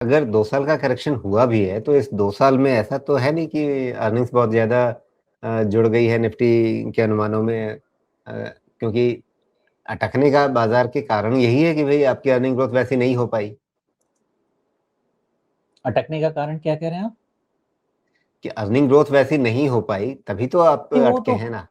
अगर 2 साल का करेक्शन हुआ भी है, तो इस 2 साल में ऐसा तो है नहीं कि अर्निंग्स बहुत ज़्यादा जुड़ गई है निफ्टी के अनुमानों में क्योंकि अटकने का बाज़ार के कारण यही है कि भई आपकी अर्निंग ग्रोथ वैसी नहीं हो पाई। अटकने का कारण क्या कह रहे हैं आप? कि अर्निंग ग्रोथ वैसी नहीं हो पाई, तभी तो आप नहीं, वो अटके तो हैं ना।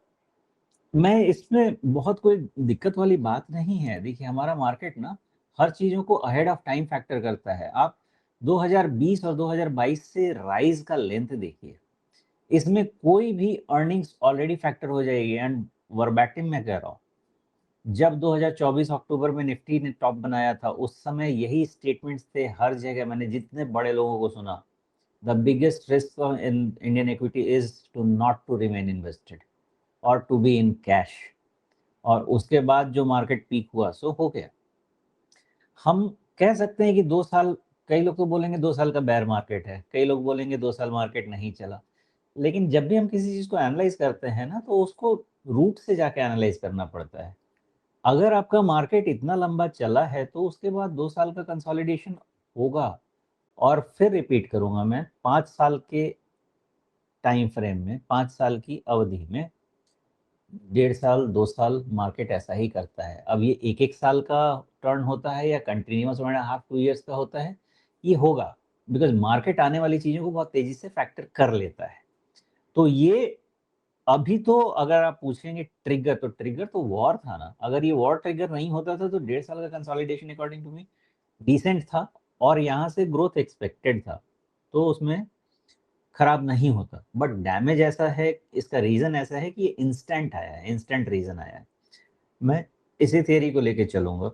मैं इसमें बहुत कोई दिक्कत वाली बात नहीं है। देखिए, हमारा मार्केट ना हर चीज़ों को अहेड ऑफ टाइम फैक्टर करता है। आप 2020 और 2022 से राइज़ का लेंथ देखिए। इसमें कोई भी अर्निंग्स ऑलरेडी फैक्टर हो जाएगी एंड वर्बैटिम मैं कह रहा हूँ। जब 2024 अक्टूबर में निफ्टी ने टॉप बनाया था, उस समय यही स्टेटमेंट्स थे हर जगह। मैंने जितने बड़े लोगों को सुना, the biggest risk in Indian equity is to not to remain invested और टू बी इन कैश। और उसके बाद जो मार्केट पीक हुआ सो हो गया। हम कह सकते हैं कि 2 साल, कई लोग तो बोलेंगे 2 साल का बेयर मार्केट है, कई लोग बोलेंगे 2 साल मार्केट नहीं चला। लेकिन जब भी हम किसी चीज को एनालाइज करते हैं ना, तो उसको रूट से जाके एनालाइज करना पड़ता है। अगर आपका मार्केट इतना लंबा चला है तो उसके बाद 2 साल का कंसोलिडेशन होगा। और फिर रिपीट करूंगा, मैं 5 साल के टाइम फ्रेम में, 5 साल की अवधि में, 1.5 साल 2 साल मार्केट ऐसा ही करता है। अब ये एक एक साल का टर्न होता है या कंटिन्यूस 1.5 2 ईयर्स का होता है, ये होगा। बिकॉज मार्केट आने वाली चीजों को बहुत तेजी से फैक्टर कर लेता है। तो ये अभी तो अगर आप पूछेंगे ट्रिगर, तो ट्रिगर तो वॉर था ना। अगर ये वॉर ट्रिगर नहीं होता था तो 1.5 साल का consolidation according to me decent था और यहाँ से ग्रोथ एक्सपेक्टेड था, तो उसमें खराब नहीं होता। बट डैमेज ऐसा है, इसका रीजन ऐसा है कि ये इंस्टेंट आया है, इंस्टेंट रीजन आया है। मैं इसी थियरी को लेके चलूंगा।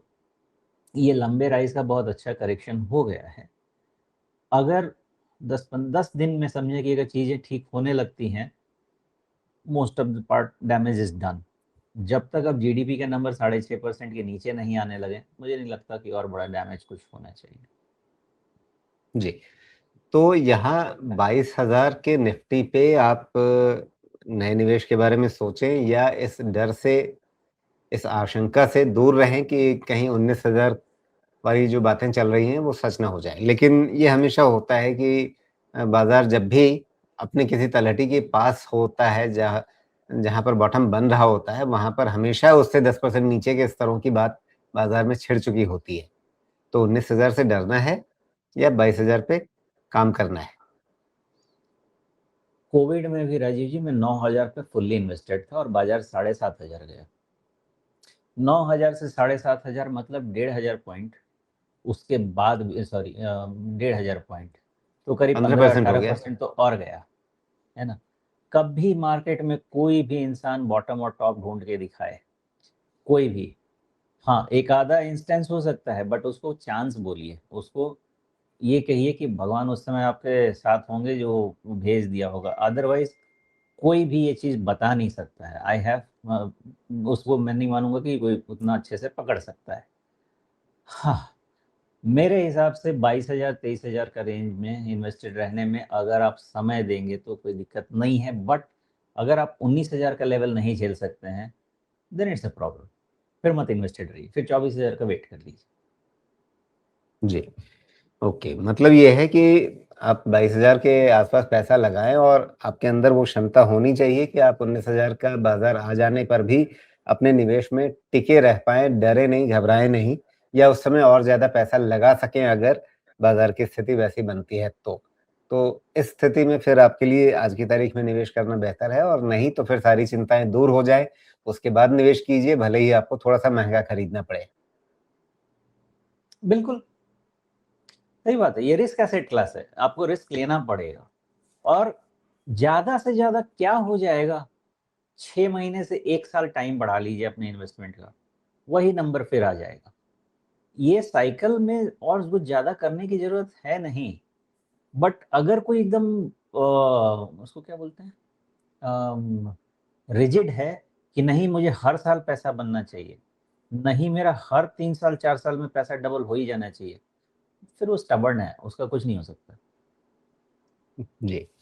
ये लंबे राइज का बहुत अच्छा करेक्शन हो गया है। अगर 10 दिन में समझे कि अगर चीजें ठीक होने लगती हैं, most of the part damage is done. जब तक अब जीडीपी के नंबर 6.5% के नीचे नहीं आने लगे, मुझे नहीं लगता कि और बड़ा डैमेज कुछ होना चाहिए। जी, तो यहाँ 22,000 के निफ्टी पे आप नए निवेश के बारे में सोचें या इस डर से, इस आशंका से दूर रहें कि कहीं 19,000 वाली जो बातें चल रही हैं वो सच ना हो जाए। लेकिन ये हमेशा होता है कि बाज़ार जब भी अपने किसी तलहटी के पास होता है जहाँ जहाँ पर बॉटम बन रहा होता है, वहाँ पर हमेशा उससे 10% नीचे के स्तरों की बात बाज़ार में छिड़ चुकी होती है। तो 19,000 से डरना है या 22,000 पे काम करना है? कोविड में भी राजीव जी मैं 9,000 पे फुल्ली इन्वेस्टेड था और बाजार 7,500 गया। 9,000 से 7,500 मतलब 1,500 पॉइंट। उसके बाद, सॉरी, 1,500 पॉइंट, तो करीब 15% हो 15-18 गया। परसेंट तो और गया है ना। कभी मार्केट में कोई भी इंसान बॉटम और टॉप ढूंढ के दिखाए, कोई भी। हाँ, एक आधा इंस्टेंस हो सकता है, बट उसको चांस बोलिए, उसको ये कहिए कि भगवान उस समय आपके साथ होंगे जो भेज दिया होगा। अदरवाइज कोई भी ये चीज बता नहीं सकता है। आई हैव, उसको मैं नहीं मानूंगा कि कोई उतना अच्छे से पकड़ सकता है। हाँ, मेरे हिसाब से 22,000 23,000 का रेंज में इन्वेस्टेड रहने में अगर आप समय देंगे तो कोई दिक्कत नहीं है। बट अगर आप 19,000 का लेवल नहीं झेल सकते हैं, देन इट्स अ प्रॉब्लम। फिर मत इन्वेस्टेड रहिए, फिर 24,000 का वेट कर लीजिए। जी, ओके। मतलब ये है कि आप 22,000 के आस-पास पैसा लगाएँ और आपके अंदर वो क्षमता होनी चाहिए कि आप 19,000 का बाज़ार आ जाने पर भी अपने निवेश में टिके रह पाएँ, डरे नहीं, घबराएँ नहीं या उस समय और ज़्यादा पैसा लगा सकें अगर बाज़ार की स्थिति वैसी बनती है तो। तो इस स्थिति में फिर आपके लिए आज की तारीख में निवेश करना बेहतर है और नहीं तो फिर सारी चिंताएँ दूर हो जाएँ, उसके बाद निवेश कीजिए, भले ही आपको थोड़ा-सा महँगा खरीदना पड़े। बिल्कुल सही बात है। ये रिस्क एसेट क्लास है, आपको रिस्क लेना पड़ेगा। और ज्यादा से ज्यादा क्या हो जाएगा, 6 महीने से 1 साल टाइम बढ़ा लीजिए अपने इन्वेस्टमेंट का, वही नंबर फिर आ जाएगा। ये साइकिल में और कुछ ज्यादा करने की जरूरत है नहीं। बट अगर कोई एकदम उसको क्या बोलते हैं, रिजिड है कि नहीं मुझे हर साल पैसा बनना चाहिए, नहीं मेरा हर 3 साल 4 साल में पैसा डबल हो ही जाना चाहिए, फिर वो स्टबर्न है, उसका कुछ नहीं हो सकता। जी।